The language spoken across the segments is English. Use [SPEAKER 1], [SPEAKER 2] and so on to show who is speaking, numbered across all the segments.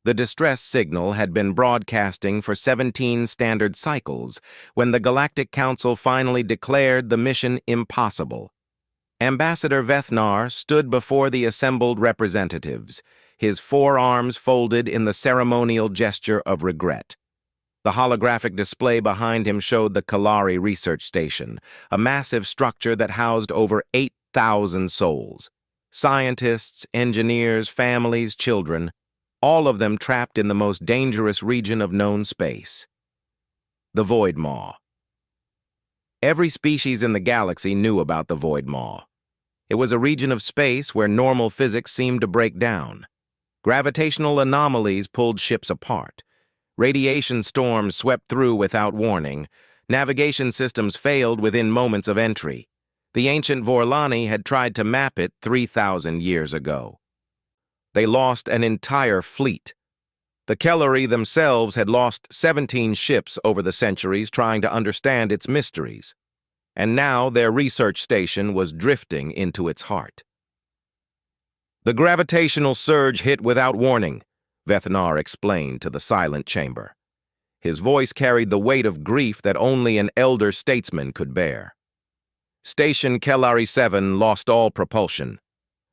[SPEAKER 1] The distress signal had been broadcasting for 17 standard cycles when the Galactic Council finally declared the mission impossible. Ambassador Vethnar stood before the assembled representatives, his forearms folded in the ceremonial gesture of regret. The holographic display behind him showed the Kalari Research Station, a massive structure that housed over 8,000 souls. Scientists, engineers, families, children, all of them trapped in the most dangerous region of known space. The Void Maw. Every species in the galaxy knew about the Void Maw. It was a region of space where normal physics seemed to break down. Gravitational anomalies pulled ships apart. Radiation storms swept through without warning. Navigation systems failed within moments of entry. The ancient Vorlani had tried to map it 3,000 years ago. They lost an entire fleet. The Kellari themselves had lost 17 ships over the centuries trying to understand its mysteries. And now their research station was drifting into its heart. The gravitational surge hit without warning, Vethnar explained to the silent chamber. His voice carried the weight of grief that only an elder statesman could bear. Station Kellari 7 lost all propulsion.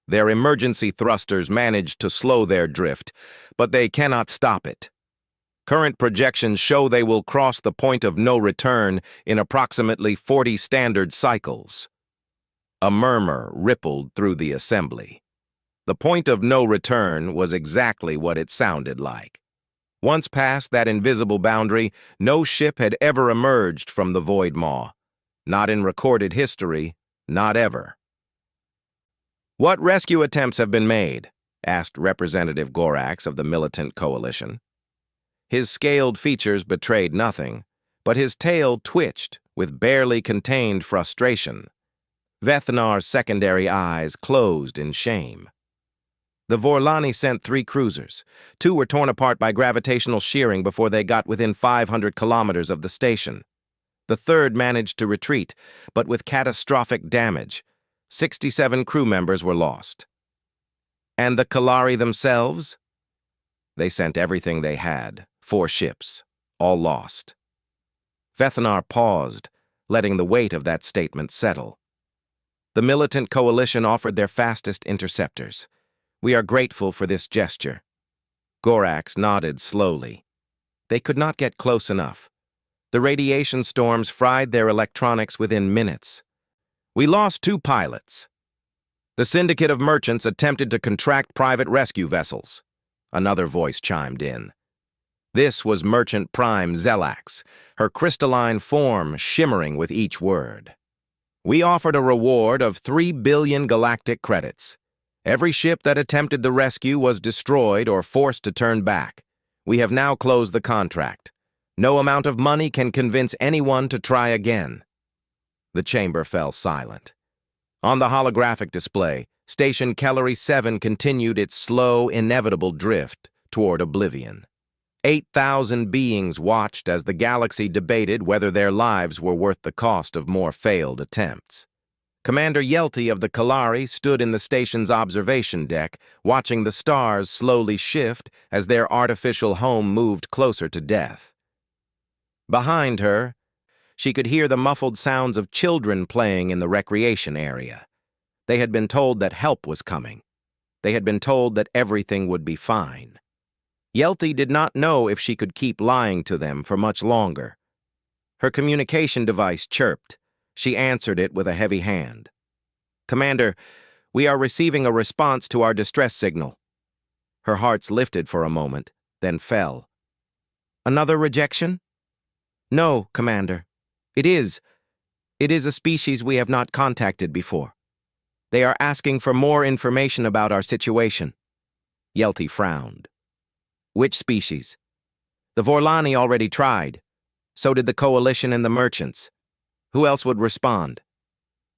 [SPEAKER 1] Their emergency thrusters managed to slow their drift, but they cannot stop it. Current projections show they will cross the point of no return in approximately 40 standard cycles. A murmur rippled through the assembly. The point of no return was exactly what it sounded like. Once past that invisible boundary, no ship had ever emerged from the Void Maw. Not in recorded history, not ever. "What rescue attempts have been made?" asked Representative Gorax of the militant coalition. His scaled features betrayed nothing, but his tail twitched with barely contained frustration. Vethnar's secondary eyes closed in shame. The Vorlani sent 3 cruisers. 2 were torn apart by gravitational shearing before they got within 500 kilometers of the station. The 3rd managed to retreat, but with catastrophic damage. 67 crew members were lost. And the Kalari themselves? They sent everything they had, 4 ships, all lost. Vethnar paused, letting the weight of that statement settle. The militant coalition offered their fastest interceptors. "We are grateful for this gesture." Gorax nodded slowly. They could not get close enough. The radiation storms fried their electronics within minutes. "We lost 2 pilots. The syndicate of merchants attempted to contract private rescue vessels." Another voice chimed in. This was Merchant Prime Zelax, her crystalline form shimmering with each word. "We offered a reward of 3 billion galactic credits. Every ship that attempted the rescue was destroyed or forced to turn back. We have now closed the contract. No amount of money can convince anyone to try again." The chamber fell silent. On the holographic display, Station Kellari 7 continued its slow, inevitable drift toward oblivion. 8,000 beings watched as the galaxy debated whether their lives were worth the cost of more failed attempts. Commander Yelty of the Kalari stood in the station's observation deck, watching the stars slowly shift as their artificial home moved closer to death. Behind her, she could hear the muffled sounds of children playing in the recreation area. They had been told that help was coming. They had been told that everything would be fine. Yelty did not know if she could keep lying to them for much longer. Her communication device chirped. She answered it with a heavy hand. "Commander, we are receiving a response to our distress signal." Her hearts lifted for a moment, then fell. "Another rejection?" "No, Commander. It is a species we have not contacted before. They are asking for more information about our situation." Yelty frowned. "Which species?" "The Vorlani already tried. So did the Coalition and the Merchants. Who else would respond?"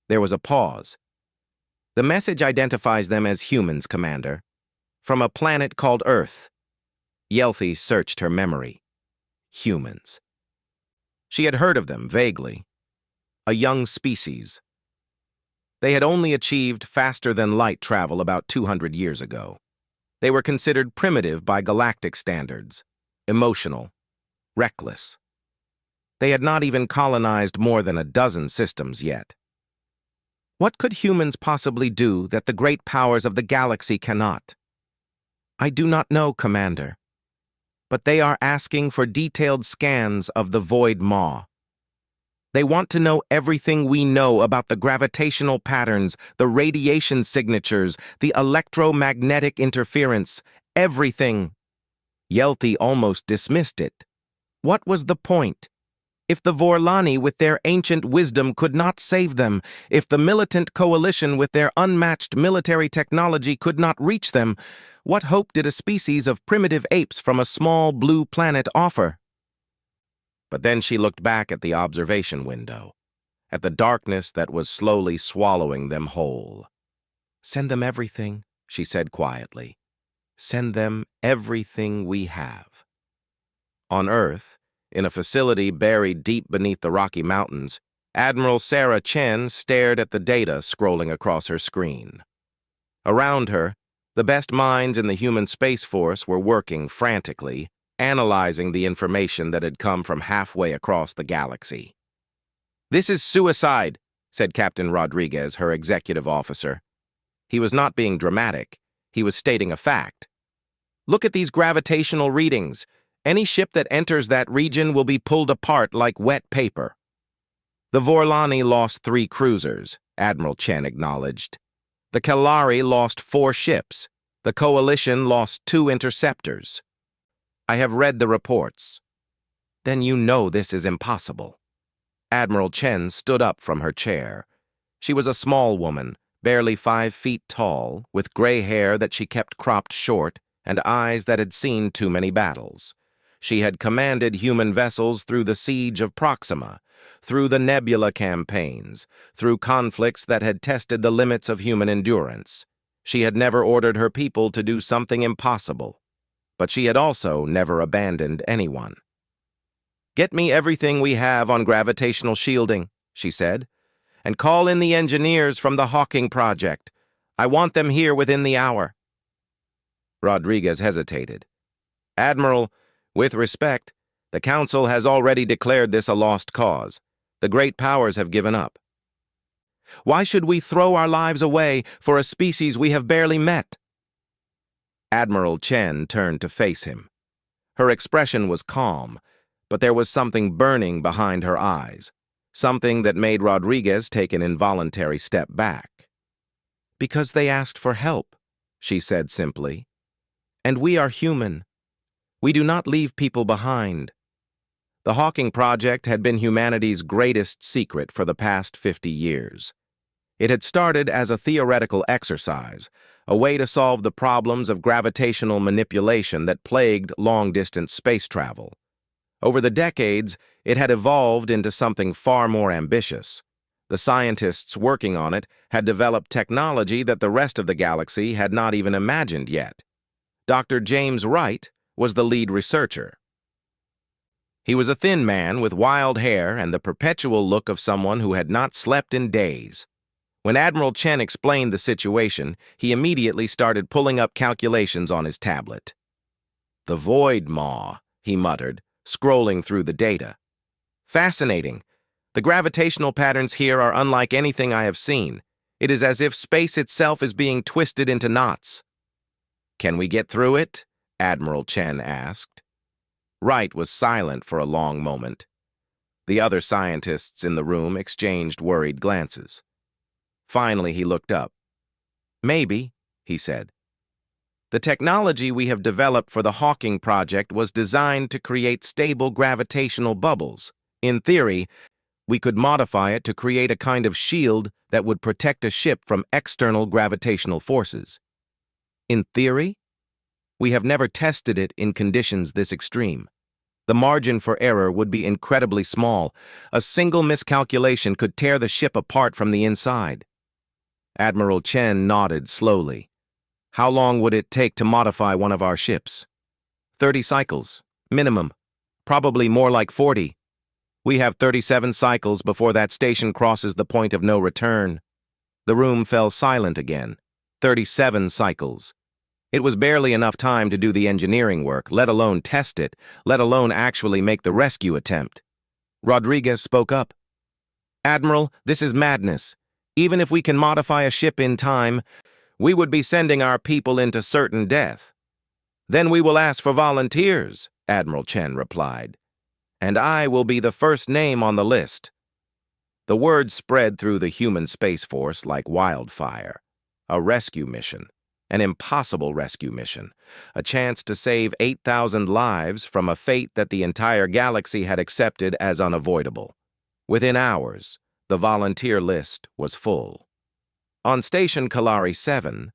[SPEAKER 1] There was a pause. "The message identifies them as humans, Commander. From a planet called Earth." Yelty searched her memory. Humans. She had heard of them, vaguely. A young species. They had only achieved faster-than-light travel about 200 years ago. They were considered primitive by galactic standards, emotional, reckless. They had not even colonized more than a dozen systems yet. What could humans possibly do that the great powers of the galaxy cannot? I do not know, Commander. But they are asking for detailed scans of the Void Maw. They want to know everything we know about the gravitational patterns, the radiation signatures, the electromagnetic interference, everything. Yelthi almost dismissed it. What was the point? If the Vorlani with their ancient wisdom could not save them, if the militant coalition with their unmatched military technology could not reach them, what hope did a species of primitive apes from a small blue planet offer? But then she looked back at the observation window, at the darkness that was slowly swallowing them whole. "Send them everything," she said quietly. "Send them everything we have." On Earth, in a facility buried deep beneath the Rocky Mountains, Admiral Sarah Chen stared at the data scrolling across her screen. Around her, the best minds in the human Space Force were working frantically, analyzing the information that had come from halfway across the galaxy. "This is suicide," said Captain Rodriguez, her executive officer. He was not being dramatic. He was stating a fact. "Look at these gravitational readings. Any ship that enters that region will be pulled apart like wet paper." The Vorlani lost 3 cruisers, Admiral Chen acknowledged. The Kalari lost 4 ships. The Coalition lost 2 interceptors. "I have read the reports." "Then you know this is impossible." Admiral Chen stood up from her chair. She was a small woman, barely 5 feet tall, with gray hair that she kept cropped short and eyes that had seen too many battles. She had commanded human vessels through the siege of Proxima, through the Nebula campaigns, through conflicts that had tested the limits of human endurance. She had never ordered her people to do something impossible, but she had also never abandoned anyone. "Get me everything we have on gravitational shielding," she said, "and call in the engineers from the Hawking Project. I want them here within the hour." Rodriguez hesitated. "Admiral, with respect, the Council has already declared this a lost cause. The great powers have given up." "Why should we throw our lives away for a species we have barely met?" Admiral Chen turned to face him. Her expression was calm, but there was something burning behind her eyes, something that made Rodriguez take an involuntary step back. "Because they asked for help," she said simply. "And we are human. We do not leave people behind." The Hawking Project had been humanity's greatest secret for the past 50 years. It had started as a theoretical exercise, a way to solve the problems of gravitational manipulation that plagued long-distance space travel. Over the decades, it had evolved into something far more ambitious. The scientists working on it had developed technology that the rest of the galaxy had not even imagined yet. Dr. James Wright was the lead researcher. He was a thin man with wild hair and the perpetual look of someone who had not slept in days. When Admiral Chen explained the situation, he immediately started pulling up calculations on his tablet. "The Void Maw," he muttered, scrolling through the data. "Fascinating. The gravitational patterns here are unlike anything I have seen. It is as if space itself is being twisted into knots." "Can we get through it?" Admiral Chen asked. Wright was silent for a long moment. The other scientists in the room exchanged worried glances. Finally, he looked up. "Maybe," he said. "The technology we have developed for the Hawking Project was designed to create stable gravitational bubbles. In theory, we could modify it to create a kind of shield that would protect a ship from external gravitational forces." "In theory?" "We have never tested it in conditions this extreme. The margin for error would be incredibly small. A single miscalculation could tear the ship apart from the inside." Admiral Chen nodded slowly. "How long would it take to modify one of our ships?" 30 cycles, minimum. Probably more like 40. We have 37 cycles before that station crosses the point of no return." The room fell silent again. 37 cycles. It was barely enough time to do the engineering work, let alone test it, let alone actually make the rescue attempt. Rodriguez spoke up. "Admiral, this is madness. Even if we can modify a ship in time, we would be sending our people into certain death." "Then we will ask for volunteers," Admiral Chen replied. "And I will be the first name on the list." The word spread through the human Space Force like wildfire. A rescue mission. An impossible rescue mission. A chance to save 8,000 lives from a fate that the entire galaxy had accepted as unavoidable. Within hours, the volunteer list was full. On Station Kalari 7,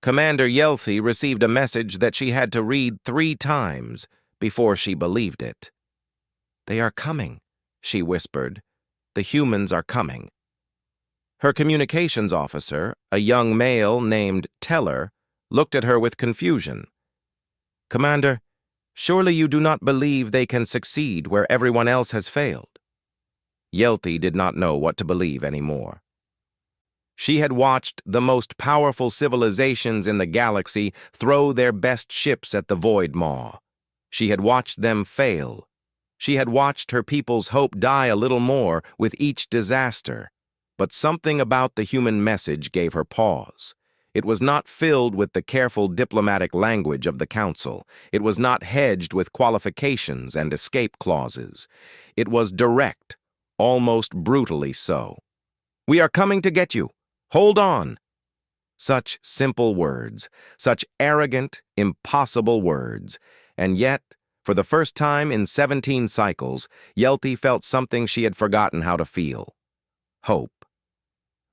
[SPEAKER 1] Commander Yelthi received a message that she had to read 3 times before she believed it. "They are coming," she whispered. "The humans are coming." Her communications officer, a young male named Teller, looked at her with confusion. "Commander, surely you do not believe they can succeed where everyone else has failed?" Yelthi did not know what to believe anymore. She had watched the most powerful civilizations in the galaxy throw their best ships at the Void Maw. She had watched them fail. She had watched her people's hope die a little more with each disaster. But something about the human message gave her pause. It was not filled with the careful diplomatic language of the Council. It was not hedged with qualifications and escape clauses. It was direct, almost brutally so. "We are coming to get you. Hold on." Such simple words, such arrogant, impossible words, and yet, for the first time in 17 cycles, Yelthi felt something she had forgotten how to feel. Hope.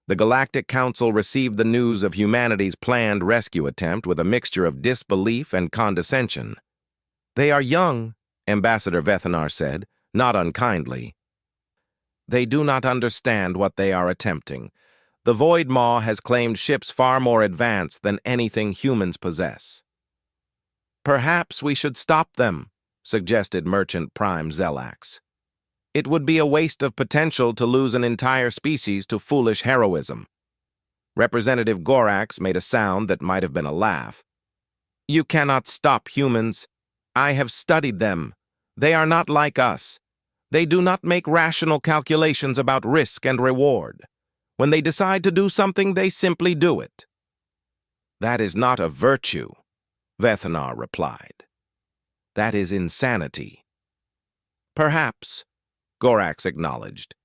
[SPEAKER 1] The Galactic Council received the news of humanity's planned rescue attempt with a mixture of disbelief and condescension. "They are young," Ambassador Vethanar said, not unkindly. "They do not understand what they are attempting. The Void Maw has claimed ships far more advanced than anything humans possess." "Perhaps we should stop them," suggested Merchant Prime Zelax. "It would be a waste of potential to lose an entire species to foolish heroism." Representative Gorax made a sound that might have been a laugh. "You cannot stop humans. I have studied them. They are not like us. They do not make rational calculations about risk and reward. When they decide to do something, they simply do it." "That is not a virtue," Vethanar replied. "That is insanity." "Perhaps," Gorax acknowledged.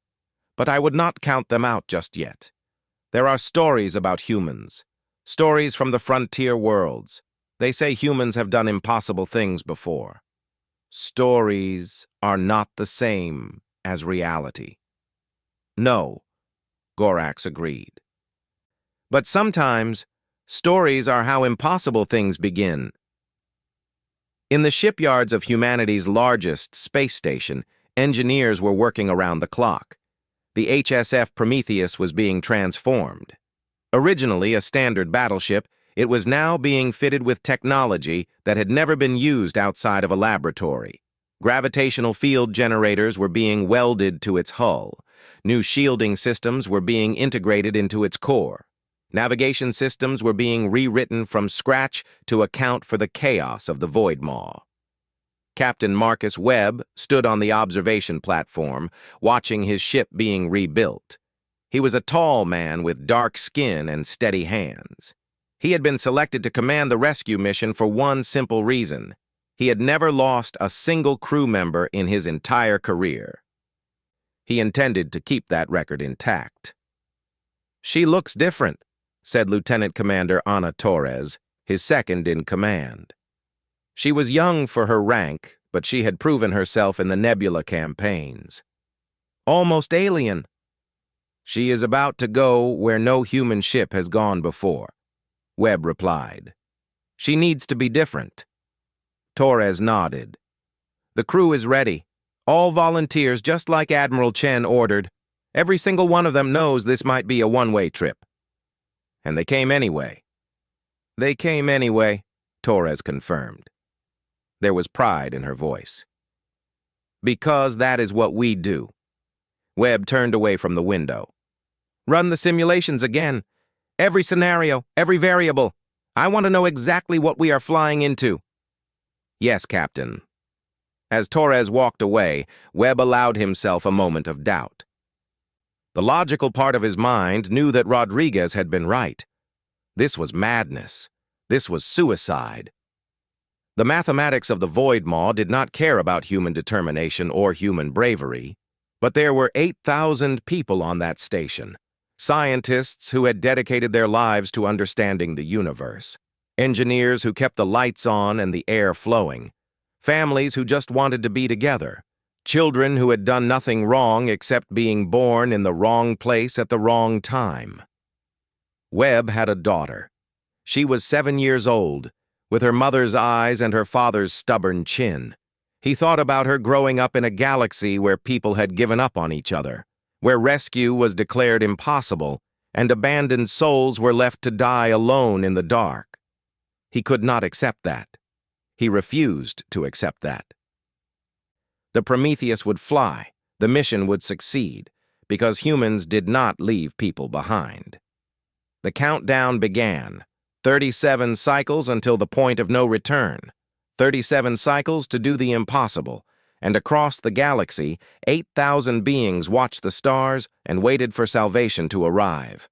[SPEAKER 1] "But I would not count them out just yet. There are stories about humans, stories from the frontier worlds. They say humans have done impossible things before. Stories are not the same as reality." "No," Gorax agreed. "But sometimes, stories are how impossible things begin." In the shipyards of humanity's largest space station, engineers were working around the clock. The HSF Prometheus was being transformed. Originally a standard battleship, it was now being fitted with technology that had never been used outside of a laboratory. Gravitational field generators were being welded to its hull. New shielding systems were being integrated into its core. Navigation systems were being rewritten from scratch to account for the chaos of the Void Maw. Captain Marcus Webb stood on the observation platform, watching his ship being rebuilt. He was a tall man with dark skin and steady hands. He had been selected to command the rescue mission for one simple reason. He had never lost a single crew member in his entire career. He intended to keep that record intact. "She looks different," said Lieutenant Commander Ana Torres, his second in command. She was young for her rank, but she had proven herself in the Nebula campaigns. "Almost alien." "She is about to go where no human ship has gone before," Webb replied. "She needs to be different." Torres nodded. "The crew is ready. All volunteers, just like Admiral Chen ordered. Every single one of them knows this might be a one-way trip." "And they came anyway." "They came anyway," Torres confirmed. There was pride in her voice. "Because that is what we do." Webb turned away from the window. "Run the simulations again. Every scenario, every variable. I want to know exactly what we are flying into." "Yes, Captain." As Torres walked away, Webb allowed himself a moment of doubt. The logical part of his mind knew that Rodriguez had been right. This was madness. This was suicide. The mathematics of the Void Maw did not care about human determination or human bravery, but there were 8,000 people on that station, scientists who had dedicated their lives to understanding the universe, engineers who kept the lights on and the air flowing, families who just wanted to be together, children who had done nothing wrong except being born in the wrong place at the wrong time. Webb had a daughter. She was 7 years old, with her mother's eyes and her father's stubborn chin. He thought about her growing up in a galaxy where people had given up on each other, where rescue was declared impossible, and abandoned souls were left to die alone in the dark. He could not accept that. He refused to accept that. The Prometheus would fly, the mission would succeed, because humans did not leave people behind. The countdown began. 37 cycles until the point of no return. 37 cycles to do the impossible, and across the galaxy, 8,000 beings watched the stars and waited for salvation to arrive.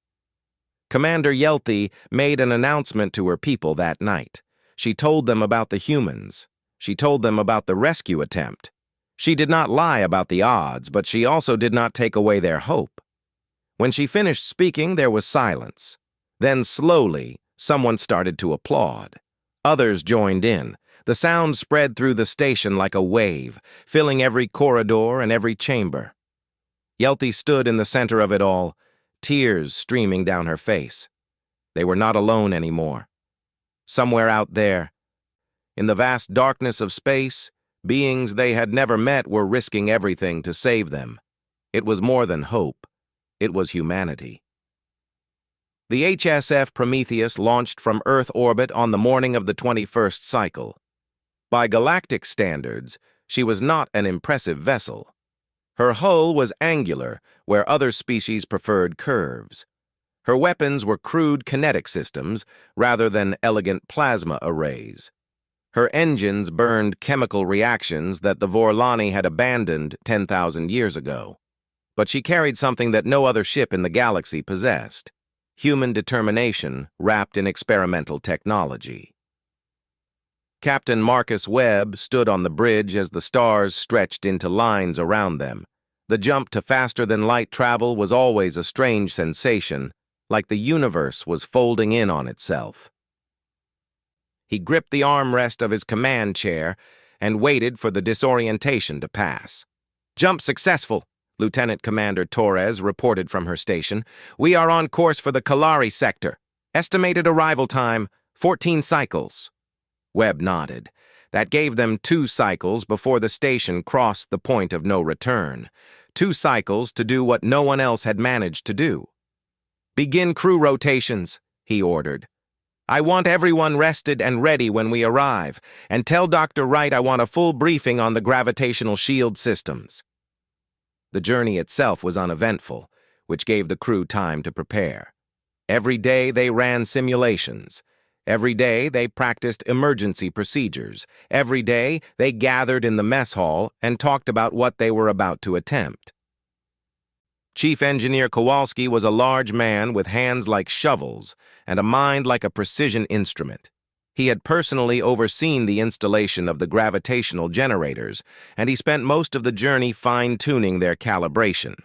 [SPEAKER 1] Commander Yelthi made an announcement to her people that night. She told them about the humans. She told them about the rescue attempt. She did not lie about the odds, but she also did not take away their hope. When she finished speaking, there was silence. Then slowly, someone started to applaud. Others joined in. The sound spread through the station like a wave, filling every corridor and every chamber. Yelthi stood in the center of it all, tears streaming down her face. They were not alone anymore. Somewhere out there, in the vast darkness of space, beings they had never met were risking everything to save them. It was more than hope. It was humanity. The HSF Prometheus launched from Earth orbit on the morning of the 21st cycle. By galactic standards, she was not an impressive vessel. Her hull was angular, where other species preferred curves. Her weapons were crude kinetic systems rather than elegant plasma arrays. Her engines burned chemical reactions that the Vorlani had abandoned 10,000 years ago. But she carried something that no other ship in the galaxy possessed: human determination wrapped in experimental technology. Captain Marcus Webb stood on the bridge as the stars stretched into lines around them. The jump to faster-than-light travel was always a strange sensation, like the universe was folding in on itself. He gripped the armrest of his command chair and waited for the disorientation to pass. "Jump successful," Lieutenant Commander Torres reported from her station. "We are on course for the Kalari sector. Estimated arrival time, 14 cycles. Webb nodded. That gave them 2 cycles before the station crossed the point of no return. 2 cycles to do what no one else had managed to do. "Begin crew rotations," he ordered. "I want everyone rested and ready when we arrive, and tell Dr. Wright I want a full briefing on the gravitational shield systems." The journey itself was uneventful, which gave the crew time to prepare. Every day they ran simulations. Every day they practiced emergency procedures. Every day they gathered in the mess hall and talked about what they were about to attempt. Chief Engineer Kowalski was a large man with hands like shovels and a mind like a precision instrument. He had personally overseen the installation of the gravitational generators, and he spent most of the journey fine-tuning their calibration.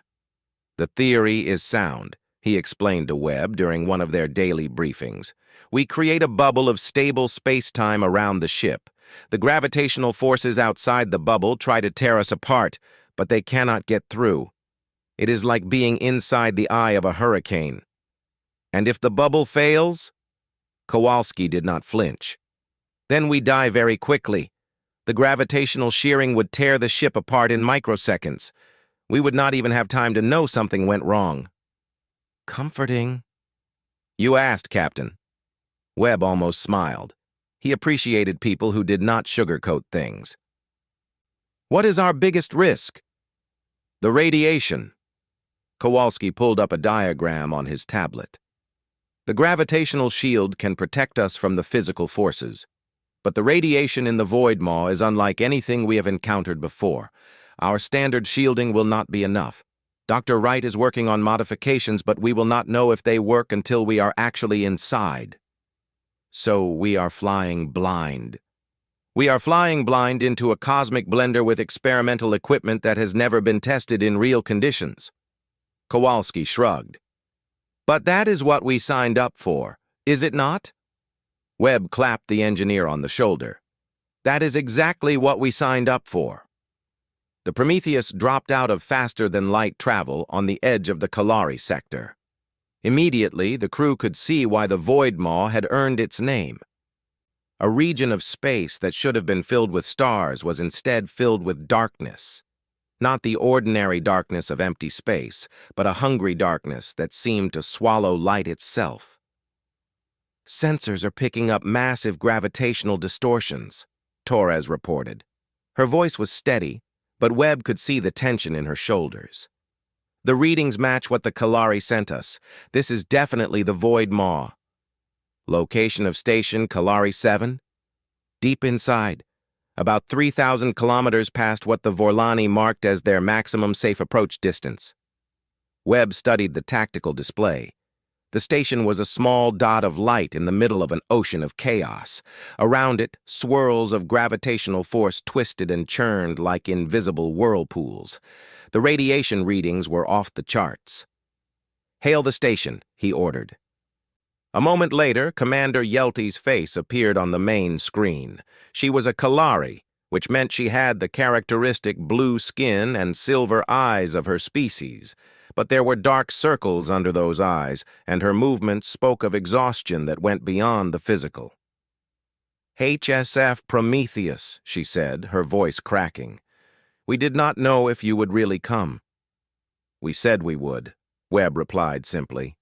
[SPEAKER 1] "The theory is sound," he explained to Webb during one of their daily briefings. "We create a bubble of stable space-time around the ship. The gravitational forces outside the bubble try to tear us apart, but they cannot get through. It is like being inside the eye of a hurricane. And if the bubble fails..." Kowalski did not flinch. "Then we die very quickly. The gravitational shearing would tear the ship apart in microseconds. We would not even have time to know something went wrong." "Comforting." "You asked, Captain." Webb almost smiled. He appreciated people who did not sugarcoat things. "What is our biggest risk?" "The radiation." Kowalski pulled up a diagram on his tablet. The gravitational shield can protect us from the physical forces, but the radiation in the void maw is unlike anything we have encountered before. Our standard shielding will not be enough. Dr. Wright is working on modifications, but we will not know if they work until we are actually inside. So we are flying blind. We are flying blind into a cosmic blender with experimental equipment that has never been tested in real conditions. Kowalski shrugged. But that is what we signed up for, is it not? Webb clapped the engineer on the shoulder. That is exactly what we signed up for. The Prometheus dropped out of faster-than-light travel on the edge of the Kalari sector. Immediately, the crew could see why the void maw had earned its name. A region of space that should have been filled with stars was instead filled with darkness. Not the ordinary darkness of empty space, but a hungry darkness that seemed to swallow light itself. Sensors are picking up massive gravitational distortions, Torres reported. Her voice was steady, but Webb could see the tension in her shoulders. The readings match what the Kalari sent us. This is definitely the void maw. Location of station Kalari 7? Deep inside, about 3,000 kilometers past what the Vorlani marked as their maximum safe approach distance. Webb studied the tactical display. The station was a small dot of light in the middle of an ocean of chaos. Around it, swirls of gravitational force twisted and churned like invisible whirlpools. The radiation readings were off the charts. "Hail the station," he ordered. A moment later, Commander Yelty's face appeared on the main screen. She was a Kalari, which meant she had the characteristic blue skin and silver eyes of her species. But there were dark circles under those eyes, and her movements spoke of exhaustion that went beyond the physical. "HSF Prometheus," she said, her voice cracking. "We did not know if you would really come." "We said we would," Webb replied simply.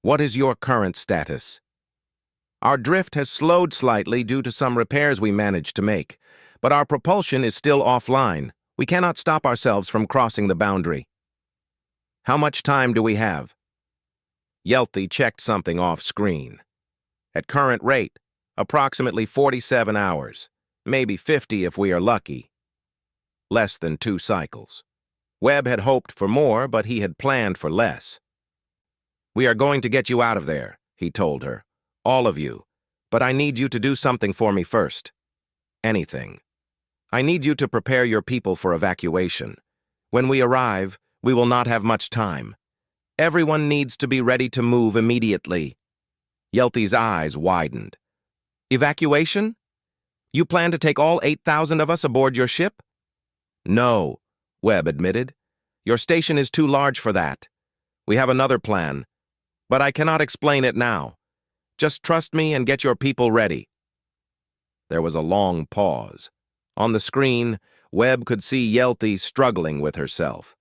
[SPEAKER 1] "What is your current status?" "Our drift has slowed slightly due to some repairs we managed to make, but our propulsion is still offline. We cannot stop ourselves from crossing the boundary." "How much time do we have?" Yelty checked something off-screen. "At current rate, approximately 47 hours, maybe 50 if we are lucky." Less than 2 cycles. Webb had hoped for more, but he had planned for less. "We are going to get you out of there," he told her. "All of you. But I need you to do something for me first. Anything. I need you to prepare your people for evacuation. When we arrive, we will not have much time. Everyone needs to be ready to move immediately." Yelty's eyes widened. "Evacuation? You plan to take all 8,000 of us aboard your ship?" "No," Webb admitted. "Your station is too large for that. We have another plan, but I cannot explain it now. Just trust me and get your people ready." There was a long pause. On the screen, Webb could see Yelty struggling with herself.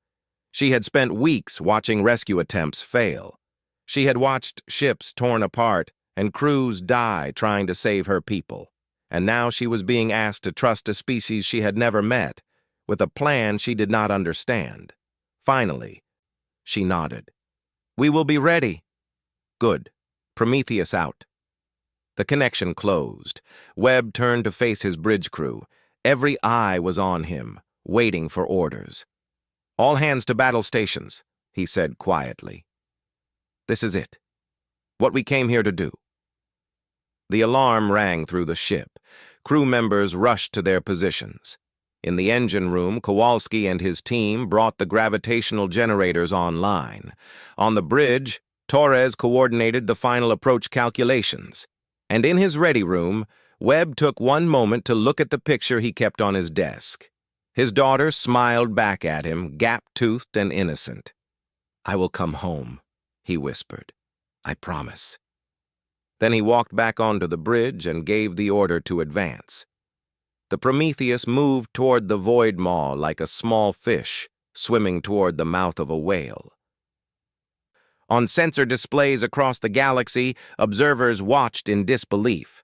[SPEAKER 1] She had spent weeks watching rescue attempts fail. She had watched ships torn apart and crews die trying to save her people. And now she was being asked to trust a species she had never met, with a plan she did not understand. Finally, she nodded. "We will be ready." "Good. Prometheus out." The connection closed. Webb turned to face his bridge crew. Every eye was on him, waiting for orders. "All hands to battle stations," he said quietly. "This is it. What we came here to do." The alarm rang through the ship. Crew members rushed to their positions. In the engine room, Kowalski and his team brought the gravitational generators online. On the bridge, Torres coordinated the final approach calculations. And in his ready room, Webb took one moment to look at the picture he kept on his desk. His daughter smiled back at him, gap-toothed and innocent. "I will come home," he whispered. "I promise." Then he walked back onto the bridge and gave the order to advance. The Prometheus moved toward the void maw like a small fish swimming toward the mouth of a whale. On sensor displays across the galaxy, observers watched in disbelief.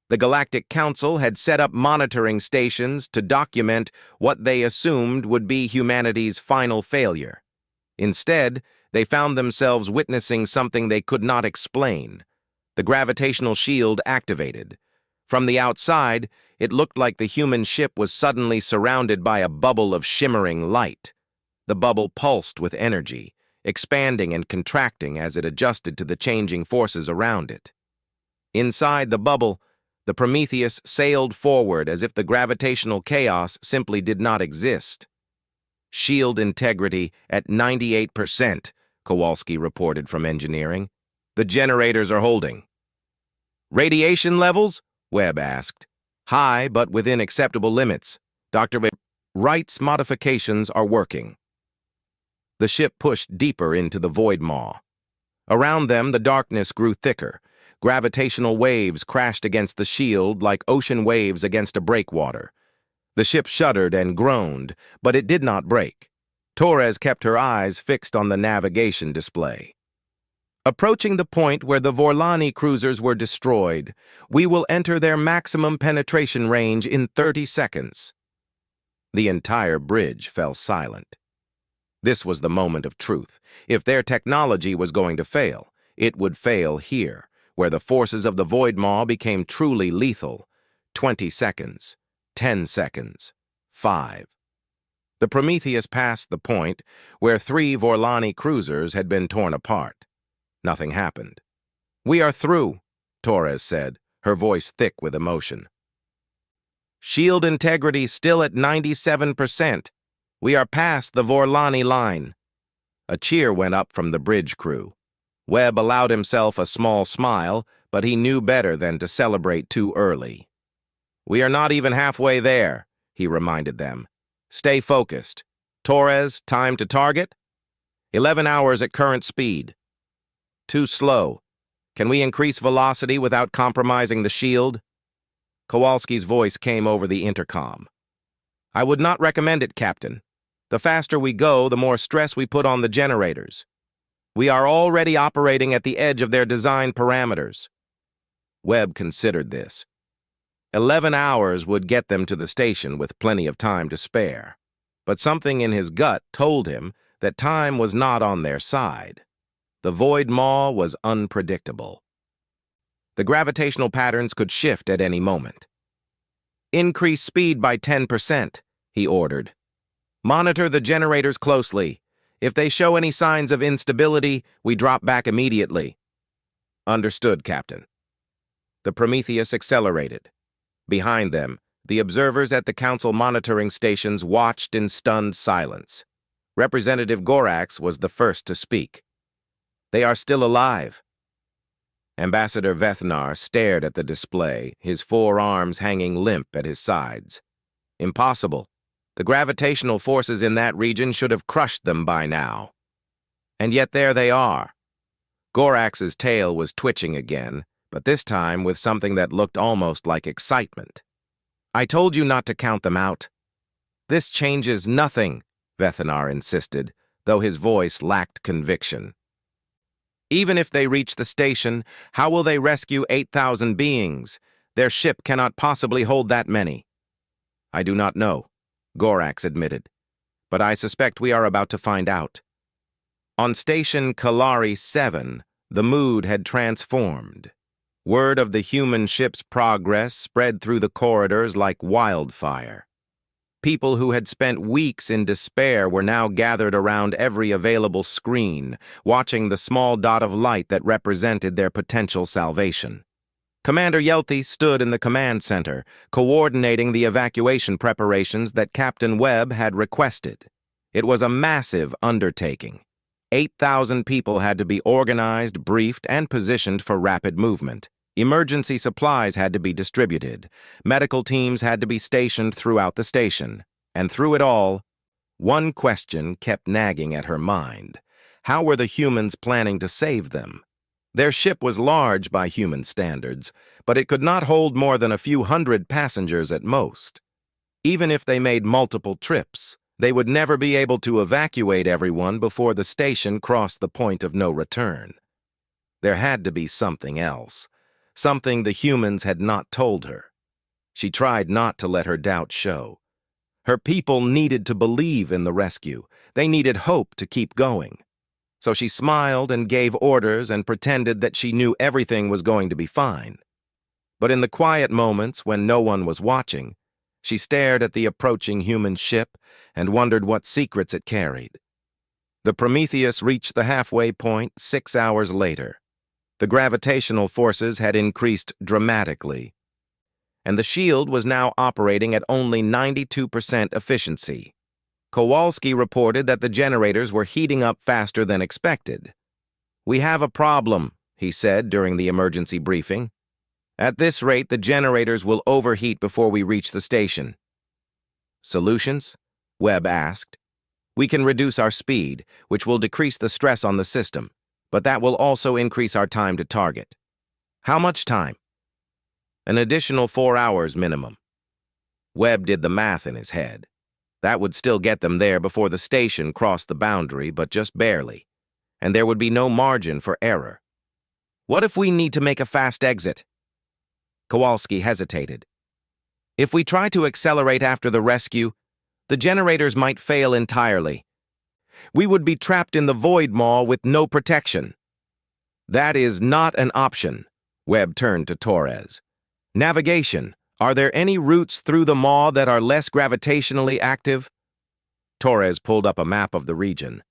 [SPEAKER 1] The Galactic Council had set up monitoring stations to document what they assumed would be humanity's final failure. Instead, They found themselves witnessing something they could not explain. The gravitational shield activated. From the outside, it looked like the human ship was suddenly surrounded by a bubble of shimmering light. The bubble pulsed with energy, expanding and contracting as it adjusted to the changing forces around it. Inside the bubble, the Prometheus sailed forward as if the gravitational chaos simply did not exist. Shield integrity at 98%, Kowalski reported from engineering. The generators are holding. Radiation levels? Webb asked. High, but within acceptable limits. Dr. Wright's modifications are working. The ship pushed deeper into the void maw. Around them, the darkness grew thicker. Gravitational waves crashed against the shield like ocean waves against a breakwater. The ship shuddered and groaned, but it did not break. Torres kept her eyes fixed on the navigation display. Approaching the point where the Vorlani cruisers were destroyed, we will enter their maximum penetration range in 30 seconds. The entire bridge fell silent. This was the moment of truth. If their technology was going to fail, it would fail here, where the forces of the void maw became truly lethal. 20 seconds, 10 seconds, 5. The Prometheus passed the point where 3 Vorlani cruisers had been torn apart. Nothing happened. We are through, Torres said, her voice thick with emotion. Shield integrity still at 97%. We are past the Vorlani line. A cheer went up from the bridge crew. Webb allowed himself a small smile, but he knew better than to celebrate too early. We are not even halfway there, he reminded them. Stay focused. Torres, time to target? 11 hours at current speed. Too slow. Can we increase velocity without compromising the shield? Kowalski's voice came over the intercom. I would not recommend it, Captain. The faster we go, the more stress we put on the generators. We are already operating at the edge of their design parameters. Webb considered this. 11 hours would get them to the station with plenty of time to spare. But something in his gut told him that time was not on their side. The void maw was unpredictable. The gravitational patterns could shift at any moment. Increase speed by 10%, he ordered. Monitor the generators closely. If they show any signs of instability, we drop back immediately. Understood, Captain. The Prometheus accelerated. Behind them, the observers at the Council monitoring stations watched in stunned silence. Representative Gorax was the first to speak. They are still alive. Ambassador Vethnar stared at the display, his 4 arms hanging limp at his sides. Impossible. The gravitational forces in that region should have crushed them by now. And yet there they are. Gorax's tail was twitching again, but this time with something that looked almost like excitement. I told you not to count them out. This changes nothing, Vethnar insisted, though his voice lacked conviction. Even if they reach the station, how will they rescue 8,000 beings? Their ship cannot possibly hold that many. I do not know, Gorax admitted, but I suspect we are about to find out. On station Kalari 7, the mood had transformed. Word of the human ship's progress spread through the corridors like wildfire. People who had spent weeks in despair were now gathered around every available screen, watching the small dot of light that represented their potential salvation. Commander Yelthy stood in the command center, coordinating the evacuation preparations that Captain Webb had requested. It was a massive undertaking. 8,000 people had to be organized, briefed, and positioned for rapid movement. Emergency supplies had to be distributed. Medical teams had to be stationed throughout the station. And through it all, one question kept nagging at her mind. How were the humans planning to save them? Their ship was large by human standards, but it could not hold more than a few hundred passengers at most. Even if they made multiple trips, they would never be able to evacuate everyone before the station crossed the point of no return. There had to be something else. Something the humans had not told her. She tried not to let her doubt show. Her people needed to believe in the rescue. They needed hope to keep going. so she smiled and gave orders and pretended that she knew everything was going to be fine. But in the quiet moments when no one was watching, she stared at the approaching human ship and wondered what secrets it carried. The Prometheus reached the halfway point 6 hours later. The gravitational forces had increased dramatically, and the shield was now operating at only 92% efficiency. Kowalski reported that the generators were heating up faster than expected. "We have a problem," he said during the emergency briefing. "At this rate, the generators will overheat before we reach the station." "Solutions?" Webb asked. "We can reduce our speed, which will decrease the stress on the system, but that will also increase our time to target." "How much time?" "An additional 4 hours minimum." Webb did the math in his head. That would still get them there before the station crossed the boundary, but just barely, and there would be no margin for error. "What if we need to make a fast exit?" Kowalski hesitated. "If we try to accelerate after the rescue, the generators might fail entirely. We would be trapped in the void maw with no protection." "That is not an option." Webb turned to Torres. "Navigation. Are there any routes through the maw that are less gravitationally active?" Torres pulled up a map of the region.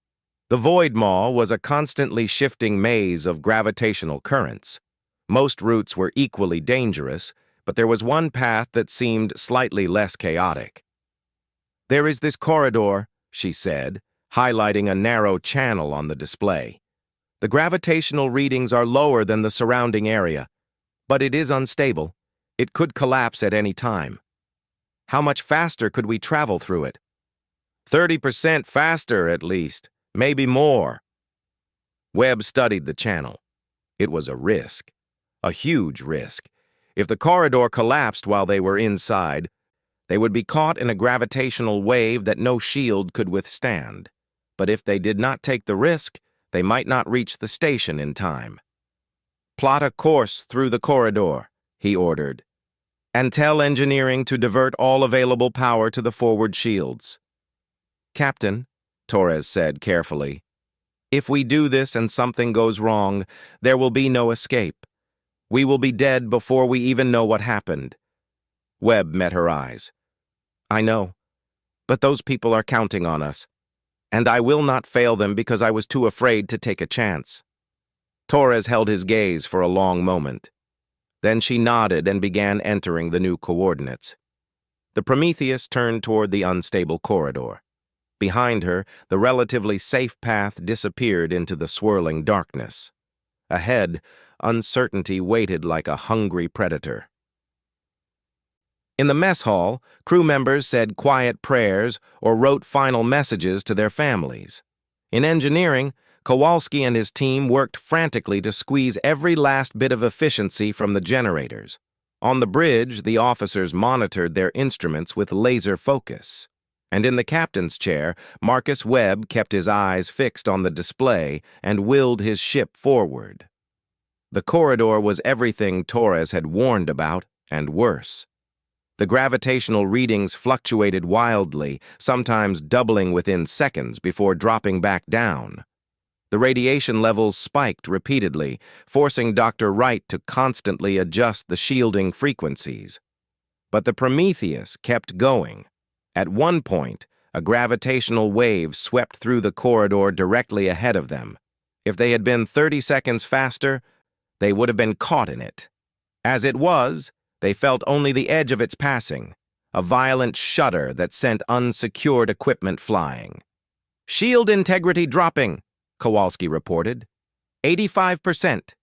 [SPEAKER 1] The void maw was a constantly shifting maze of gravitational currents. Most routes were equally dangerous, but there was one path that seemed slightly less chaotic. "There is this corridor," she said, highlighting a narrow channel on the display. "The gravitational readings are lower than the surrounding area, but it is unstable. It could collapse at any time." "How much faster could we travel through it?" 30% faster, at least. Maybe more." Webb studied the channel. It was a risk. A huge risk. If the corridor collapsed while they were inside, they would be caught in a gravitational wave that no shield could withstand. But if they did not take the risk, they might not reach the station in time. "Plot a course through the corridor," he ordered, "and tell engineering to divert all available power to the forward shields." "Captain," Torres said carefully, "if we do this and something goes wrong, there will be no escape. We will be dead before we even know what happened." Webb met her eyes. "I know, but those people are counting on us, and I will not fail them because I was too afraid to take a chance." Torres held his gaze for a long moment. Then she nodded and began entering the new coordinates. The Prometheus turned toward the unstable corridor. Behind her, the relatively safe path disappeared into the swirling darkness. Ahead, uncertainty waited like a hungry predator. In the mess hall, crew members said quiet prayers or wrote final messages to their families. In engineering, Kowalski and his team worked frantically to squeeze every last bit of efficiency from the generators. On the bridge, the officers monitored their instruments with laser focus. And in the captain's chair, Marcus Webb kept his eyes fixed on the display and willed his ship forward. The corridor was everything Torres had warned about, and worse. The gravitational readings fluctuated wildly, sometimes doubling within seconds before dropping back down. The radiation levels spiked repeatedly, forcing Dr. Wright to constantly adjust the shielding frequencies. But the Prometheus kept going. At one point, a gravitational wave swept through the corridor directly ahead of them. If they had been 30 seconds faster, they would have been caught in it. As it was, they felt only the edge of its passing, a violent shudder that sent unsecured equipment flying. "Shield integrity dropping," Kowalski reported. 85%,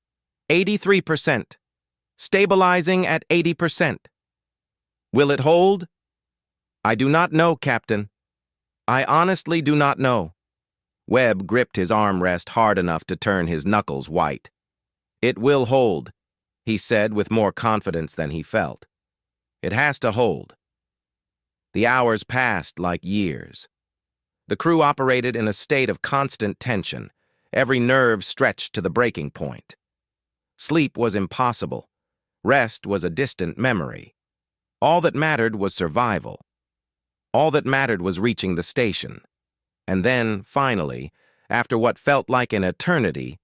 [SPEAKER 1] 83%, stabilizing at 80%. "Will it hold?" "I do not know, Captain. I honestly do not know." Webb gripped his armrest hard enough to turn his knuckles white. "It will hold," he said with more confidence than he felt. "It has to hold." The hours passed like years. The crew operated in a state of constant tension, every nerve stretched to the breaking point. Sleep was impossible. Rest was a distant memory. All that mattered was survival. All that mattered was reaching the station. And then, finally, After what felt like an eternity,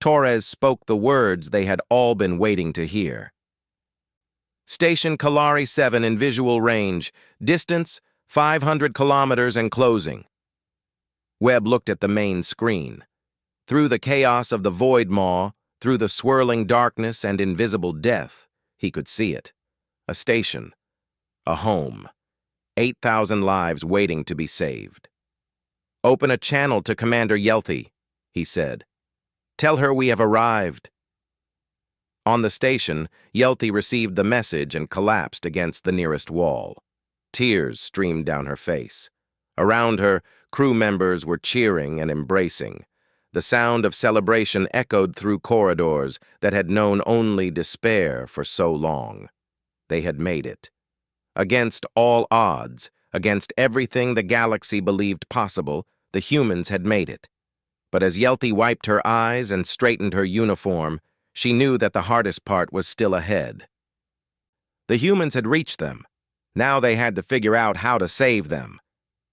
[SPEAKER 1] Torres spoke the words they had all been waiting to hear. Station Kalari 7 in visual range. Distance, 500 kilometers and closing. Webb looked at the main screen. Through the chaos of the void maw, through the swirling darkness and invisible death, he could see it. A station. A home. 8,000 lives waiting to be saved. "Open a channel to Commander Yelthy," he said. "Tell her we have arrived." On the station, Yelthy received the message and collapsed against the nearest wall. Tears streamed down her face. Around her, crew members were cheering and embracing. The sound of celebration echoed through corridors that had known only despair for so long. They had made it. Against all odds, against everything the galaxy believed possible, the humans had made it. But as Yelthy wiped her eyes and straightened her uniform, she knew that the hardest part was still ahead. The humans had reached them. Now they had to figure out how to save them.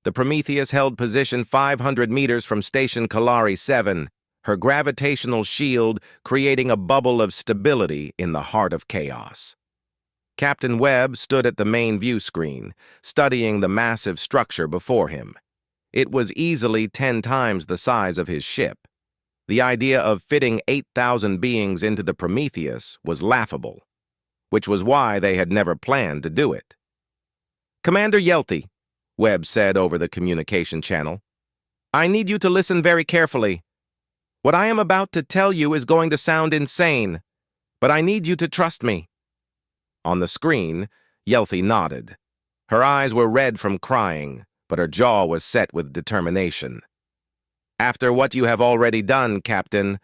[SPEAKER 1] The Prometheus held position 500 meters from Station Kalari 7, her gravitational shield creating a bubble of stability in the heart of chaos. Captain Webb stood at the main view screen, studying the massive structure before him. It was easily 10 times the size of his ship. The idea of fitting 8,000 beings into the Prometheus was laughable, which was why they had never planned to do it. "Commander Yelthy," Webb said over the communication channel, "I need you to listen very carefully. What I am about to tell you is going to sound insane, but I need you to trust me." On the screen, Yelthy nodded. Her eyes were red from crying, but her jaw was set with determination. "After what you have already done, Captain,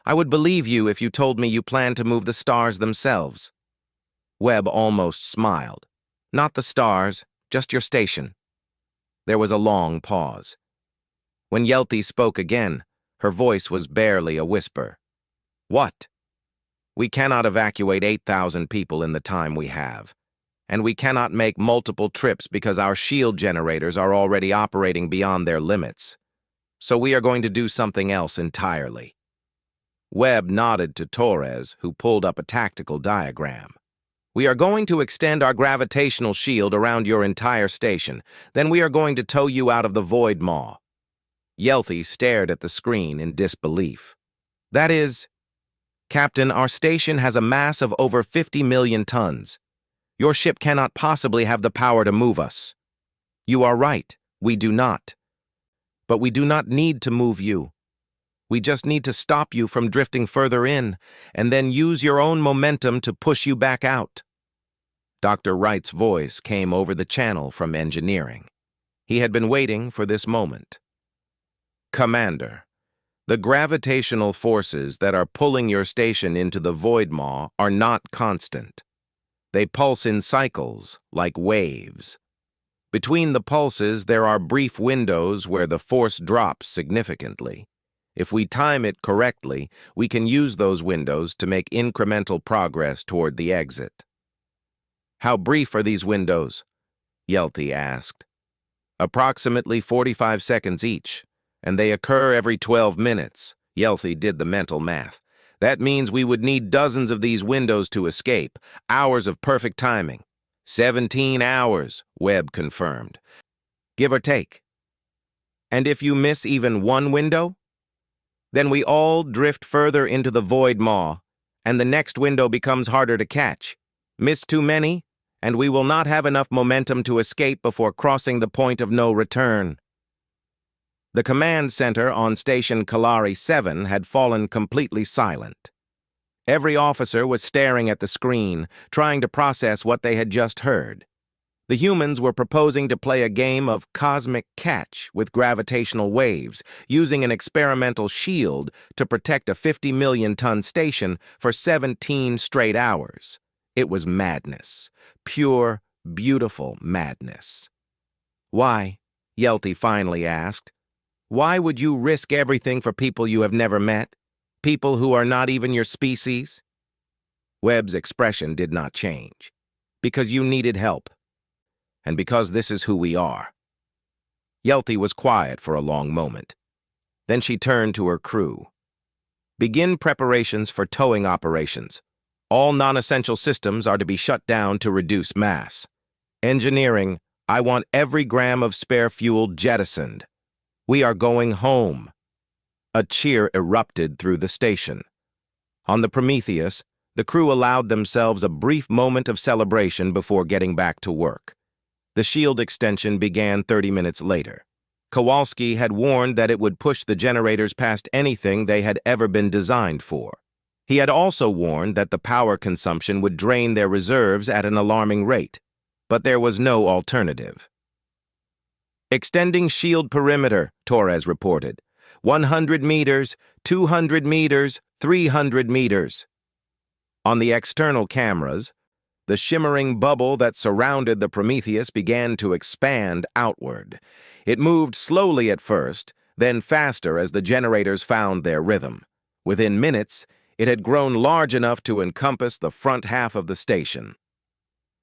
[SPEAKER 1] I would believe you if you told me you planned to move the stars themselves." Webb almost smiled. "Not the stars, just your station." There was a long pause. When Yelthy spoke again, her voice was barely a whisper. "What?" "We cannot evacuate 8,000 people in the time we have. And we cannot make multiple trips because our shield generators are already operating beyond their limits. So we are going to do something else entirely." Webb nodded to Torres, who pulled up a tactical diagram. "We are going to extend our gravitational shield around your entire station. Then we are going to tow you out of the void maw." Yelthy stared at the screen in disbelief. "That is..." "Captain, our station has a mass of over 50 million tons. Your ship cannot possibly have the power to move us." "You are right, we do not. But we do not need to move you. We just need to stop you from drifting further in, and then use your own momentum to push you back out." Dr. Wright's voice came over the channel from engineering. He had been waiting for this moment. "Commander, the gravitational forces that are pulling your station into the void maw are not constant. They pulse in cycles, like waves. Between the pulses, there are brief windows where the force drops significantly. If we time it correctly, we can use those windows to make incremental progress toward the exit." "How brief are these windows?" Yelthy asked. "Approximately 45 seconds each, and they occur every 12 minutes. Yelthy did the mental math. "That means we would need dozens of these windows to escape, hours of perfect timing." 17 hours, Webb confirmed. "Give or take." "And if you miss even one window?" "Then we all drift further into the void maw, and the next window becomes harder to catch. Miss too many, and we will not have enough momentum to escape before crossing the point of no return." The command center on Station Kalari 7 had fallen completely silent. Every officer was staring at the screen, trying to process what they had just heard. The humans were proposing to play a game of cosmic catch with gravitational waves, using an experimental shield to protect a 50 million ton station for 17 straight hours. It was madness. Pure, beautiful madness. "Why?" Yelthy finally asked. "Why would you risk everything for people you have never met? People who are not even your species?" Webb's expression did not change. "Because you needed help. And because this is who we are." Yelthy was quiet for a long moment. Then she turned to her crew. Begin preparations for towing operations. All non-essential systems are to be shut down to reduce mass. Engineering, I want every gram of spare fuel jettisoned. We are going home. A cheer erupted through the station. On the Prometheus, the crew allowed themselves a brief moment of celebration before getting back to work. The shield extension began 30 minutes later. Kowalski had warned that it would push the generators past anything they had ever been designed for. He had also warned that the power consumption would drain their reserves at an alarming rate, but there was no alternative. Extending shield perimeter, Torres reported. 100 meters, 200 meters, 300 meters. On the external cameras, the shimmering bubble that surrounded the Prometheus began to expand outward. It moved slowly at first, then faster as the generators found their rhythm. Within minutes, it had grown large enough to encompass the front half of the station.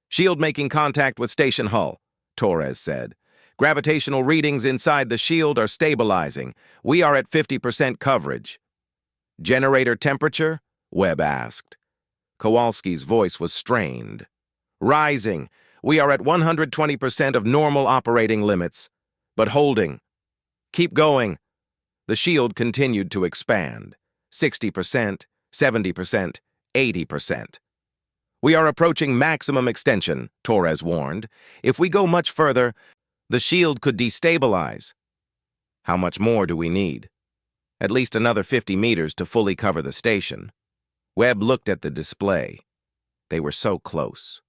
[SPEAKER 1] Shield making contact with station hull, Torres said. Gravitational readings inside the shield are stabilizing. We are at 50% coverage. Generator temperature? Webb asked. Kowalski's voice was strained. Rising. We are at 120% of normal operating limits, but holding. Keep going. The shield continued to expand. 60%, 70%, 80%. We are approaching maximum extension, Torres warned. If we go much further, the shield could destabilize. How much more do we need? At least another 50 meters to fully cover the station. Webb looked at the display. They were so close.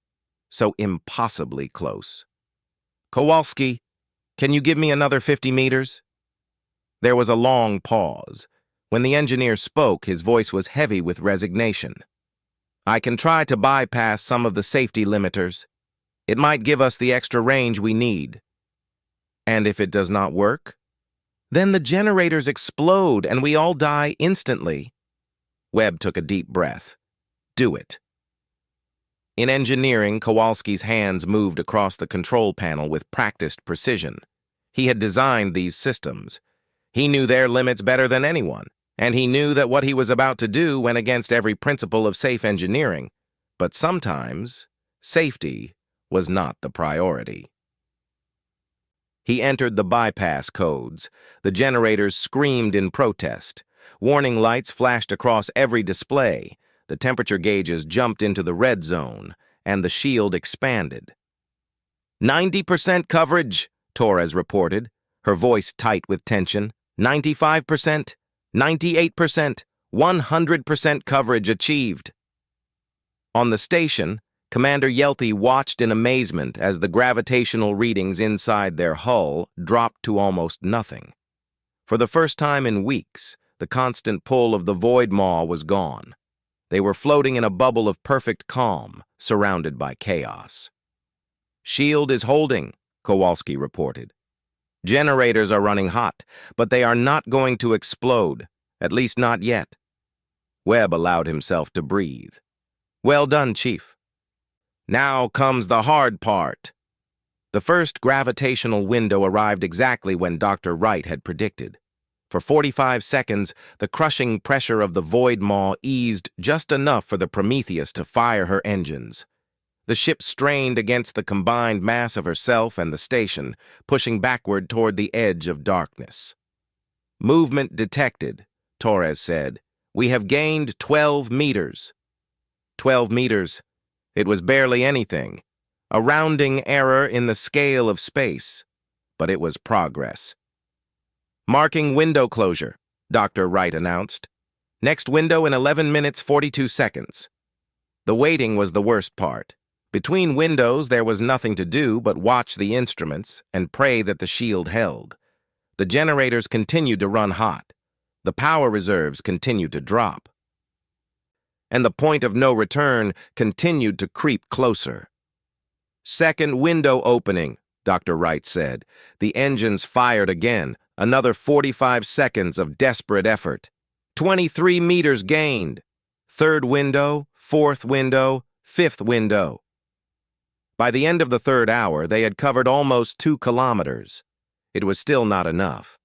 [SPEAKER 1] So impossibly close. Kowalski, can you give me another 50 meters? There was a long pause. When the engineer spoke, his voice was heavy with resignation. I can try to bypass some of the safety limiters. It might give us the extra range we need. And if it does not work? Then the generators explode and we all die instantly. Webb took a deep breath. Do it. In engineering, Kowalski's hands moved across the control panel with practiced precision. He had designed these systems. He knew their limits better than anyone, and he knew that what he was about to do went against every principle of safe engineering. But sometimes, safety was not the priority. He entered the bypass codes. The generators screamed in protest. Warning lights flashed across every display. The temperature gauges jumped into the red zone, and the shield expanded. 90% coverage, Torres reported, her voice tight with tension. 95%, 98%, 100% coverage achieved. On the station, Commander Yelty watched in amazement as the gravitational readings inside their hull dropped to almost nothing. For the first time in weeks, the constant pull of the void maw was gone. They were floating in a bubble of perfect calm, surrounded by chaos. Shield is holding, Kowalski reported. Generators are running hot, but they are not going to explode, at least not yet. Webb allowed himself to breathe. Well done, Chief. Now comes the hard part. The first gravitational window arrived exactly when Dr. Wright had predicted. For 45 seconds, the crushing pressure of the void maw eased just enough for the Prometheus to fire her engines. The ship strained against the combined mass of herself and the station, pushing backward toward the edge of darkness. Movement detected, Torres said. We have gained 12 meters. 12 meters. It was barely anything. A rounding error in the scale of space. But it was progress. Marking window closure, Dr. Wright announced. Next window in 11 minutes 42 seconds. The waiting was the worst part. Between windows, there was nothing to do but watch the instruments and pray that the shield held. The generators continued to run hot. The power reserves continued to drop. And the point of no return continued to creep closer. Second window opening, Dr. Wright said. The engines fired again. Another 45 seconds of desperate effort. 23 meters gained. Third window, fourth window, fifth window. By the end of the third hour, they had covered almost 2 kilometers. It was still not enough.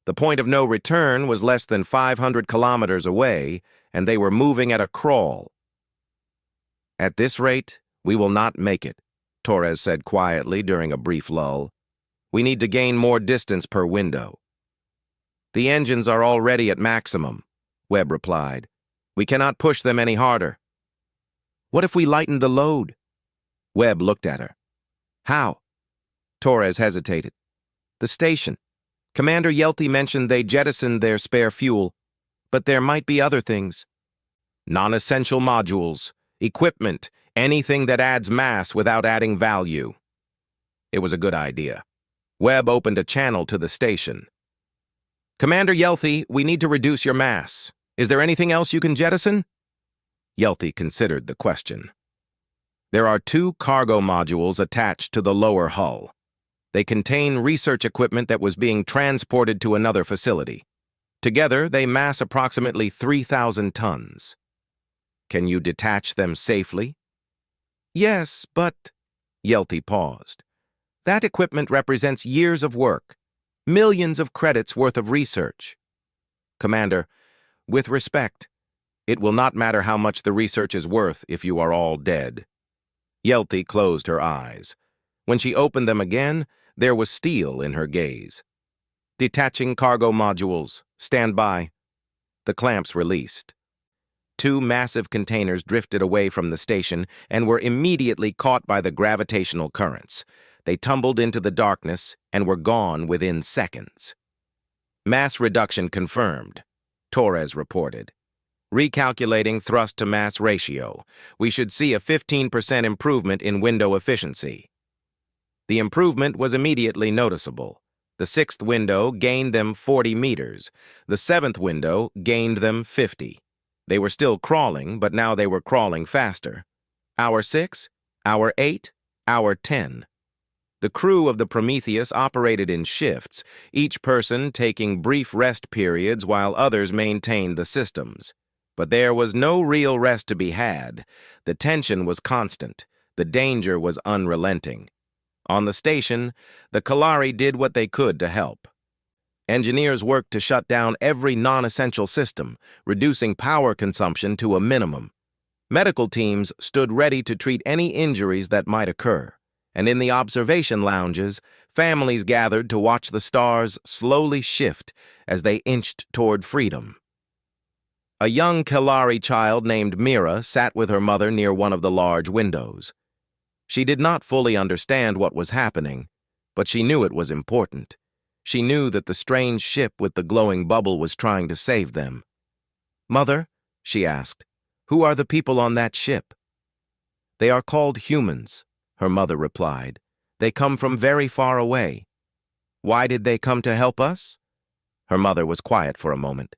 [SPEAKER 1] The point of no return was less than 500 kilometers away, and they were moving at a crawl. "At this rate, we will not make it," Torres said quietly during a brief lull. "We need to gain more distance per window." "The engines are already at maximum," Webb replied. "We cannot push them any harder." "What if we lighten the load?" Webb looked at her. "How?" Torres hesitated. "The station. Commander Yelty mentioned they jettisoned their spare fuel, but there might be other things. Non-essential modules, equipment, anything that adds mass without adding value." It was a good idea. Webb opened a channel to the station. "Commander Yelty, we need to reduce your mass. Is there anything else you can jettison?" Yelty considered the question. "There are 2 cargo modules attached to the lower hull. They contain research equipment that was being transported to another facility. Together, they mass approximately 3,000 tons. Can you detach them safely?" "Yes, but—" Yelty paused. "That equipment represents years of work, millions of credits worth of research. Commander, with respect, it will not matter how much the research is worth if you are all dead." Yelty closed her eyes. When she opened them again, there was steel in her gaze. "Detaching cargo modules. Stand by." The clamps released. 2 massive containers drifted away from the station and were immediately caught by the gravitational currents. They tumbled into the darkness and were gone within seconds. "Mass reduction confirmed," Torres reported. "Recalculating thrust-to-mass ratio. We should see a 15% improvement in window efficiency." The improvement was immediately noticeable. The 6th window gained them 40 meters. The 7th window gained them 50. They were still crawling, but now they were crawling faster. Hour 6, Hour 8, Hour 10. The crew of the Prometheus operated in shifts, each person taking brief rest periods while others maintained the systems. But there was no real rest to be had. The tension was constant. The danger was unrelenting. On the station, the Kalari did what they could to help. Engineers worked to shut down every non-essential system, reducing power consumption to a minimum. Medical teams stood ready to treat any injuries that might occur, and in the observation lounges, families gathered to watch the stars slowly shift as they inched toward freedom. A young Kalari child named Mira sat with her mother near one of the large windows. She did not fully understand what was happening, but she knew it was important. She knew that the strange ship with the glowing bubble was trying to save them. "Mother," she asked, "who are the people on that ship?" "They are called humans," her mother replied. "They come from very far away." "Why did they come to help us?" Her mother was quiet for a moment.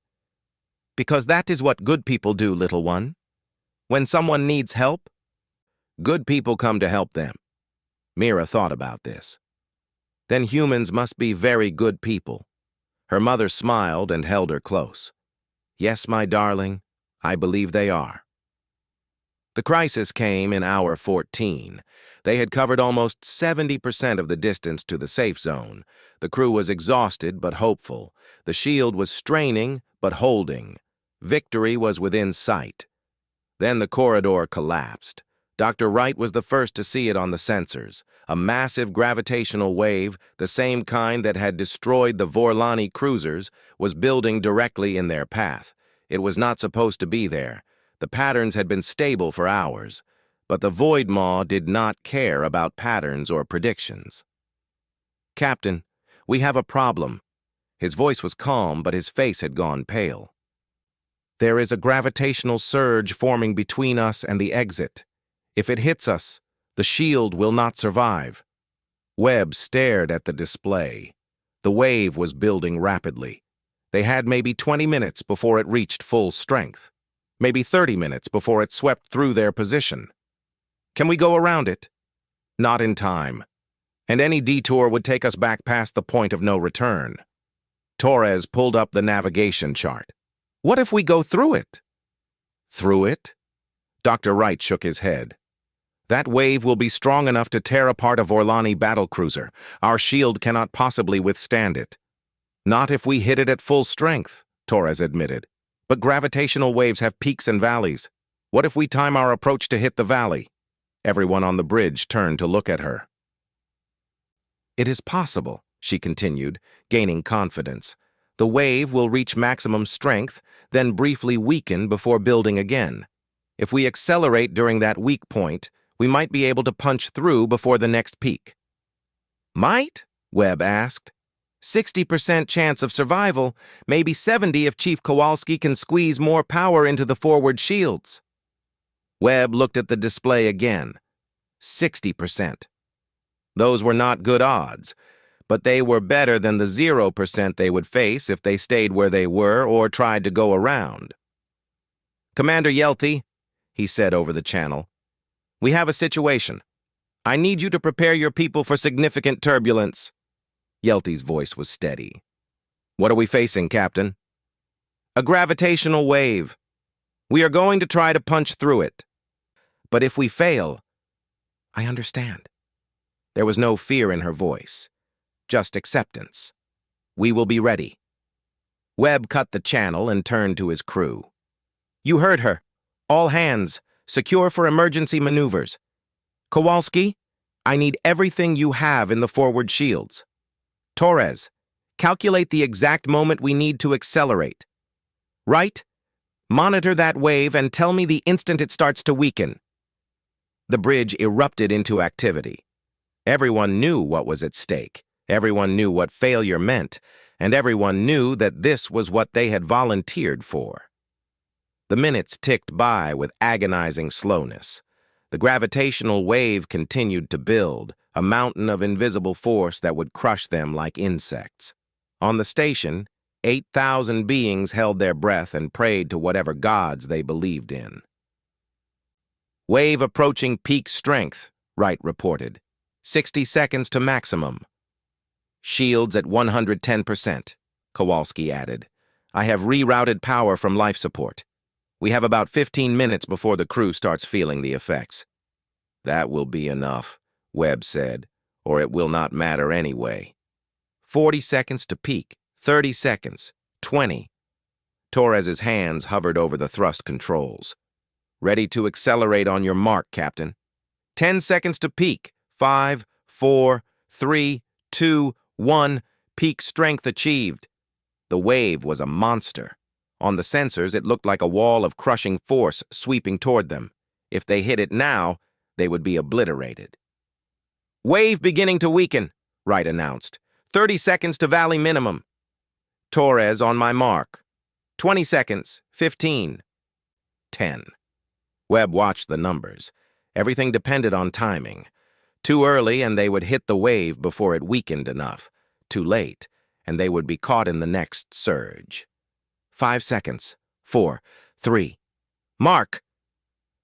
[SPEAKER 1] "Because that is what good people do, little one. When someone needs help, good people come to help them." Mira thought about this. "Then humans must be very good people." Her mother smiled and held her close. "Yes, my darling, I believe they are." The crisis came in hour 14. They had covered almost 70% of the distance to the safe zone. The crew was exhausted but hopeful. The shield was straining but holding. Victory was within sight. Then the corridor collapsed. Dr. Wright was the first to see it on the sensors. A massive gravitational wave, the same kind that had destroyed the Vorlani cruisers, was building directly in their path. It was not supposed to be there. The patterns had been stable for hours, but the Void Maw did not care about patterns or predictions. "Captain, we have a problem." His voice was calm, but his face had gone pale. "There is a gravitational surge forming between us and the exit. If it hits us, the shield will not survive." Webb stared at the display. The wave was building rapidly. They had maybe 20 minutes before it reached full strength. Maybe 30 minutes before it swept through their position. "Can we go around it?" "Not in time. And any detour would take us back past the point of no return." Torres pulled up the navigation chart. "What if we go through it?" "Through it?" Dr. Wright shook his head. "That wave will be strong enough to tear apart a Vorlani battlecruiser. Our shield cannot possibly withstand it." Not if we hit it at full strength, Torres admitted. But gravitational waves have peaks and valleys. What if we time our approach to hit the valley? Everyone on the bridge turned to look at her. It is possible, she continued, gaining confidence. The wave will reach maximum strength, then briefly weaken before building again. If we accelerate during that weak point, we might be able to punch through before the next peak. Might? Webb asked. 60% chance of survival, maybe 70 if Chief Kowalski can squeeze more power into the forward shields. Webb looked at the display again. 60%. Those were not good odds, but they were better than the 0% they would face if they stayed where they were or tried to go around. Commander Yelty, he said over the channel, we have a situation. I need you to prepare your people for significant turbulence. Yelty's voice was steady. What are we facing, Captain? A gravitational wave. We are going to try to punch through it. But if we fail, I understand. There was no fear in her voice, just acceptance. We will be ready. Webb cut the channel and turned to his crew. You heard her. All hands, secure for emergency maneuvers. Kowalski, I need everything you have in the forward shields. Torres, calculate the exact moment we need to accelerate. Right? Monitor that wave and tell me the instant it starts to weaken. The bridge erupted into activity. Everyone knew what was at stake. Everyone knew what failure meant, and everyone knew that this was what they had volunteered for. The minutes ticked by with agonizing slowness. The gravitational wave continued to build, a mountain of invisible force that would crush them like insects. On the station, 8,000 beings held their breath and prayed to whatever gods they believed in. Wave approaching peak strength, Wright reported. 60 seconds to maximum. Shields at 110%, Kowalski added. I have rerouted power from life support. We have about 15 minutes before the crew starts feeling the effects. That will be enough, Webb said, or it will not matter anyway. 40 seconds to peak, 30 seconds, 20. Torres's hands hovered over the thrust controls. Ready to accelerate on your mark, Captain. 10 seconds to peak. 5, 4, 3, 2, 1. Peak strength achieved. The wave was a monster. On the sensors, it looked like a wall of crushing force sweeping toward them. If they hit it now, they would be obliterated. Wave beginning to weaken, Wright announced. 30 seconds to valley minimum. Torres on my mark. 20 seconds, 15, 10. Webb watched the numbers. Everything depended on timing. Too early and they would hit the wave before it weakened enough. Too late, and they would be caught in the next surge. 5 seconds. 4, 3. Mark!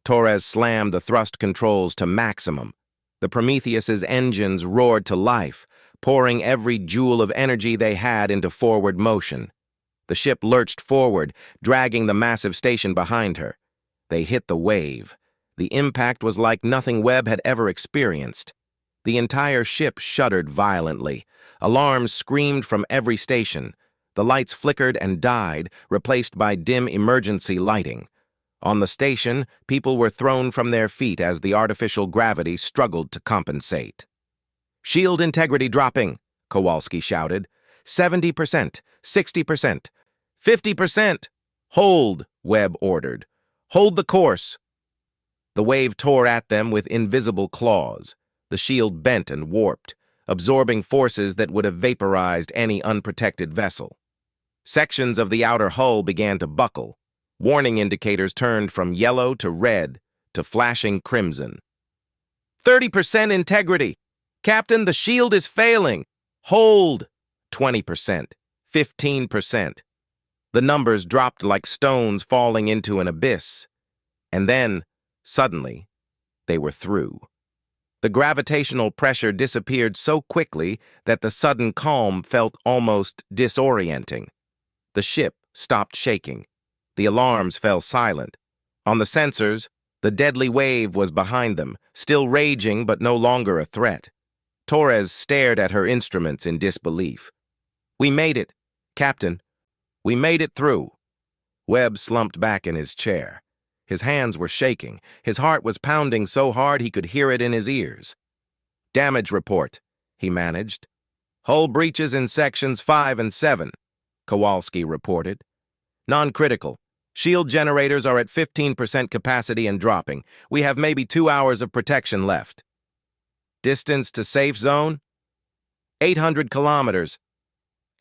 [SPEAKER 1] Torres slammed the thrust controls to maximum. The Prometheus's engines roared to life, pouring every joule of energy they had into forward motion. The ship lurched forward, dragging the massive station behind her. They hit the wave. The impact was like nothing Webb had ever experienced. The entire ship shuddered violently. Alarms screamed from every station. The lights flickered and died, replaced by dim emergency lighting. On the station, people were thrown from their feet as the artificial gravity struggled to compensate. Shield integrity dropping, Kowalski shouted. 70%, 60%, 50%. Hold, Webb ordered. Hold the course. The wave tore at them with invisible claws. The shield bent and warped, absorbing forces that would have vaporized any unprotected vessel. Sections of the outer hull began to buckle. Warning indicators turned from yellow to red to flashing crimson. 30% integrity. Captain, the shield is failing. Hold. 20%, 15%. The numbers dropped like stones falling into an abyss. And then, suddenly, they were through. The gravitational pressure disappeared so quickly that the sudden calm felt almost disorienting. The ship stopped shaking. The alarms fell silent. On the sensors, the deadly wave was behind them, still raging but no longer a threat. Torres stared at her instruments in disbelief. We made it, Captain, we made it through. Webb slumped back in his chair. His hands were shaking. His heart was pounding so hard he could hear it in his ears. Damage report, he managed. Hull breaches in sections 5 and 7, Kowalski reported. Non-critical. Shield generators are at 15% capacity and dropping. We have maybe 2 hours of protection left. Distance to safe zone? 800 kilometers.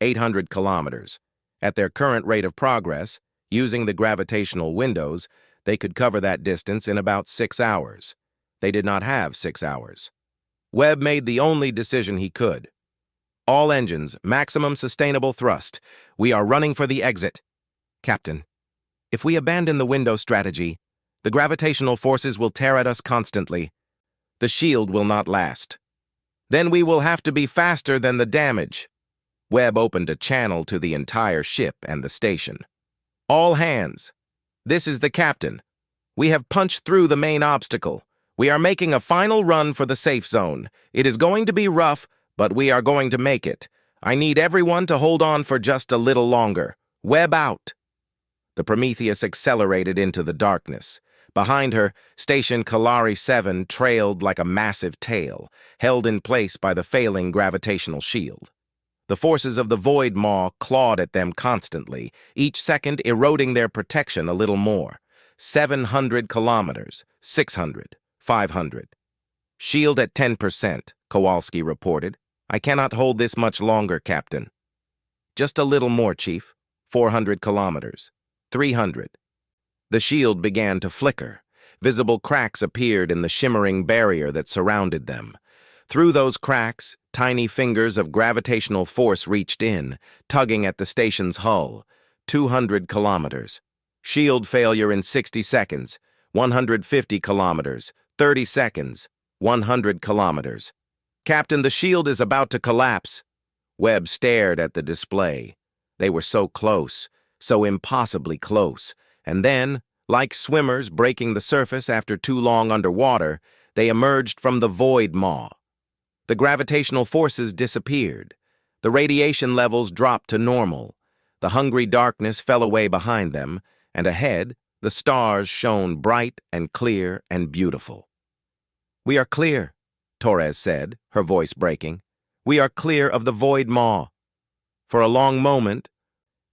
[SPEAKER 1] 800 kilometers. At their current rate of progress, using the gravitational windows, they could cover that distance in about 6 hours. They did not have 6 hours. Webb made the only decision he could. All engines, maximum sustainable thrust. We are running for the exit. Captain, if we abandon the window strategy, the gravitational forces will tear at us constantly. The shield will not last. Then we will have to be faster than the damage. Webb opened a channel to the entire ship and the station. All hands. This is the captain. We have punched through the main obstacle. We are making a final run for the safe zone. It is going to be rough, but we are going to make it. I need everyone to hold on for just a little longer. Webb out. The Prometheus accelerated into the darkness. Behind her, Station Kalari 7 trailed like a massive tail, held in place by the failing gravitational shield. The forces of the Void Maw clawed at them constantly, each second eroding their protection a little more. 700 kilometers, 600, 500. Shield at 10%, Kowalski reported. I cannot hold this much longer, Captain. Just a little more, Chief. 400 kilometers, 300. The shield began to flicker. Visible cracks appeared in the shimmering barrier that surrounded them. Through those cracks, tiny fingers of gravitational force reached in, tugging at the station's hull. 200 kilometers. Shield failure in 60 seconds. 150 kilometers. 30 seconds. 100 kilometers. Captain, the shield is about to collapse. Webb stared at the display. They were so close, so impossibly close. And then, like swimmers breaking the surface after too long underwater, they emerged from the Void Maw. The gravitational forces disappeared. The radiation levels dropped to normal. The hungry darkness fell away behind them, and ahead, the stars shone bright and clear and beautiful. We are clear, Torres said, her voice breaking. We are clear of the Void Maw. For a long moment,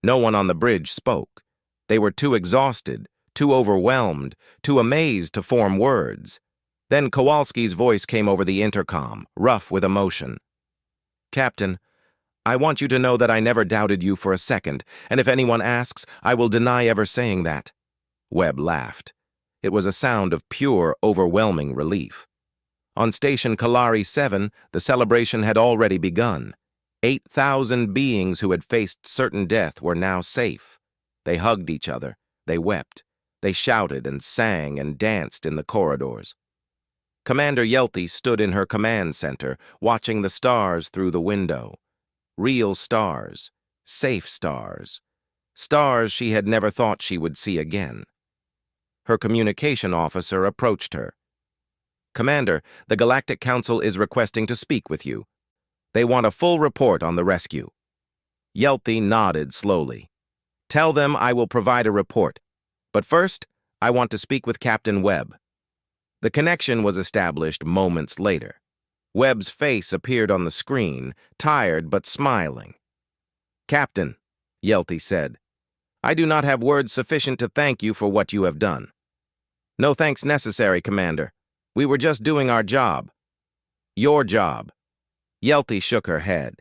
[SPEAKER 1] no one on the bridge spoke. They were too exhausted, too overwhelmed, too amazed to form words. Then Kowalski's voice came over the intercom, rough with emotion. Captain, I want you to know that I never doubted you for a second, and if anyone asks, I will deny ever saying that. Webb laughed. It was a sound of pure, overwhelming relief. On Station Kalari 7, the celebration had already begun. 8,000 beings who had faced certain death were now safe. They hugged each other. They wept. They shouted and sang and danced in the corridors. Commander Yelty stood in her command center, watching the stars through the window. Real stars. Safe stars. Stars she had never thought she would see again. Her communication officer approached her. Commander, the Galactic Council is requesting to speak with you. They want a full report on the rescue. Yelty nodded slowly. Tell them I will provide a report. But first, I want to speak with Captain Webb. The connection was established moments later. Webb's face appeared on the screen, tired but smiling. Captain, Yelty said, I do not have words sufficient to thank you for what you have done. No thanks necessary, Commander. We were just doing our job. Your job. Yelty shook her head.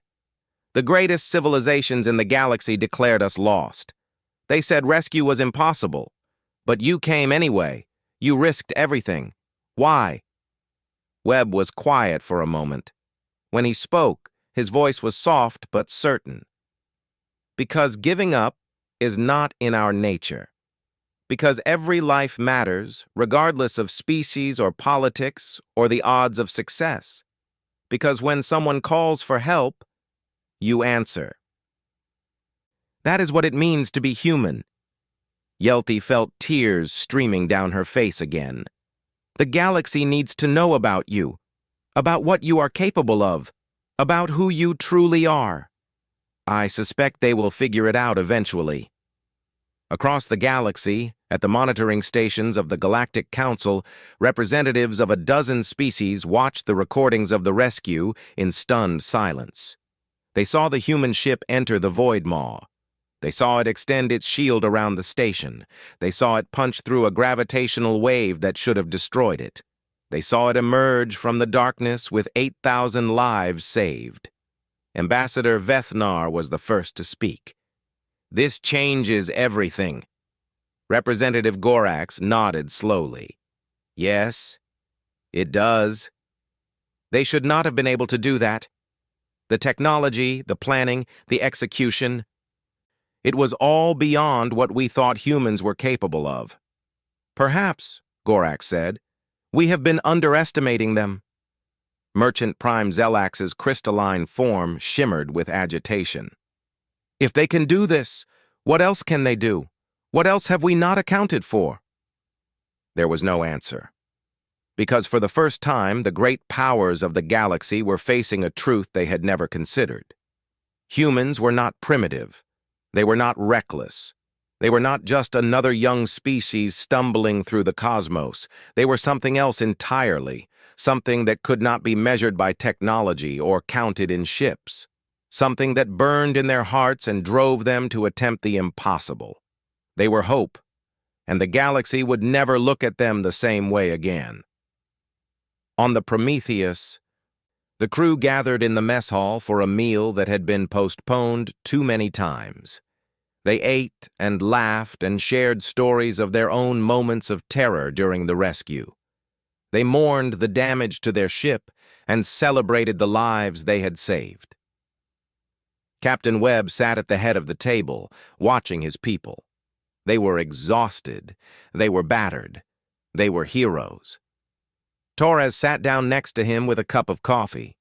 [SPEAKER 1] The greatest civilizations in the galaxy declared us lost. They said rescue was impossible. But you came anyway. You risked everything. Why? Webb was quiet for a moment. When he spoke, his voice was soft but certain. Because giving up is not in our nature. Because every life matters, regardless of species or politics or the odds of success. Because when someone calls for help, you answer. That is what it means to be human. Yelty felt tears streaming down her face again. The galaxy needs to know about you, about what you are capable of, about who you truly are. I suspect they will figure it out eventually. Across the galaxy, at the monitoring stations of the Galactic Council, representatives of a dozen species watched the recordings of the rescue in stunned silence. They saw the human ship enter the void maw. They saw it extend its shield around the station. They saw it punch through a gravitational wave that should have destroyed it. They saw it emerge from the darkness with 8,000 lives saved. Ambassador Vethnar was the first to speak. "This changes everything." Representative Gorax nodded slowly. "Yes, it does. They should not have been able to do that. The technology, the planning, the execution, it was all beyond what we thought humans were capable of." "Perhaps," Gorax said, "we have been underestimating them." Merchant Prime Zelax's crystalline form shimmered with agitation. "If they can do this, what else can they do? What else have we not accounted for?" There was no answer. Because for the first time, the great powers of the galaxy were facing a truth they had never considered. Humans were not primitive. They were not reckless. They were not just another young species stumbling through the cosmos. They were something else entirely, something that could not be measured by technology or counted in ships, something that burned in their hearts and drove them to attempt the impossible. They were hope, and the galaxy would never look at them the same way again. On the Prometheus, the crew gathered in the mess hall for a meal that had been postponed too many times. They ate and laughed and shared stories of their own moments of terror during the rescue. They mourned the damage to their ship and celebrated the lives they had saved. Captain Webb sat at the head of the table, watching his people. They were exhausted. They were battered. They were heroes. Torres sat down next to him with a cup of coffee.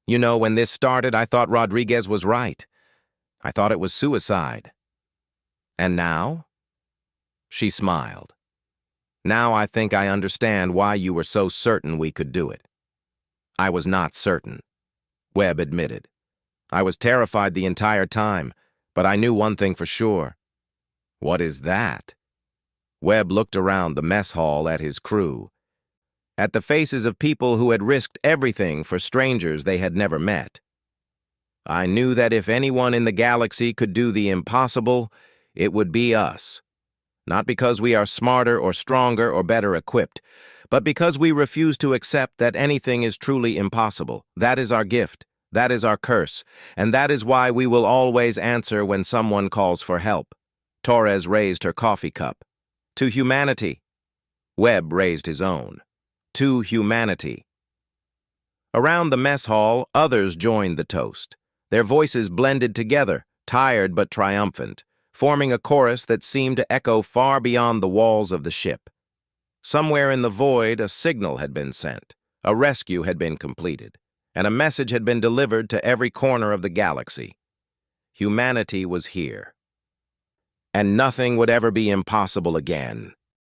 [SPEAKER 1] "You know, when this started, I thought Rodriguez was right. I thought it was suicide. And now?" She smiled. "Now I think I understand why you were so certain we could do it." "I was not certain," Webb admitted. "I was terrified the entire time, but I knew one thing for sure." "What is that?" Webb looked around the mess hall at his crew, at the faces of people who had risked everything for strangers they had never met. "I knew that if anyone in the galaxy could do the impossible, it would be us. Not because we are smarter or stronger or better equipped, but because we refuse to accept that anything is truly impossible. That is our gift, that is our curse, and that is why we will always answer when someone calls for help." Torres raised her coffee cup. "To humanity." Webb raised his own. "To humanity." Around the mess hall, others joined the toast. Their voices blended together, tired but triumphant, forming a chorus that seemed to echo far beyond the walls of the ship. Somewhere in the void, a signal had been sent, a rescue had been completed, and a message had been delivered to every corner of the galaxy. Humanity was here. And nothing would ever be impossible again.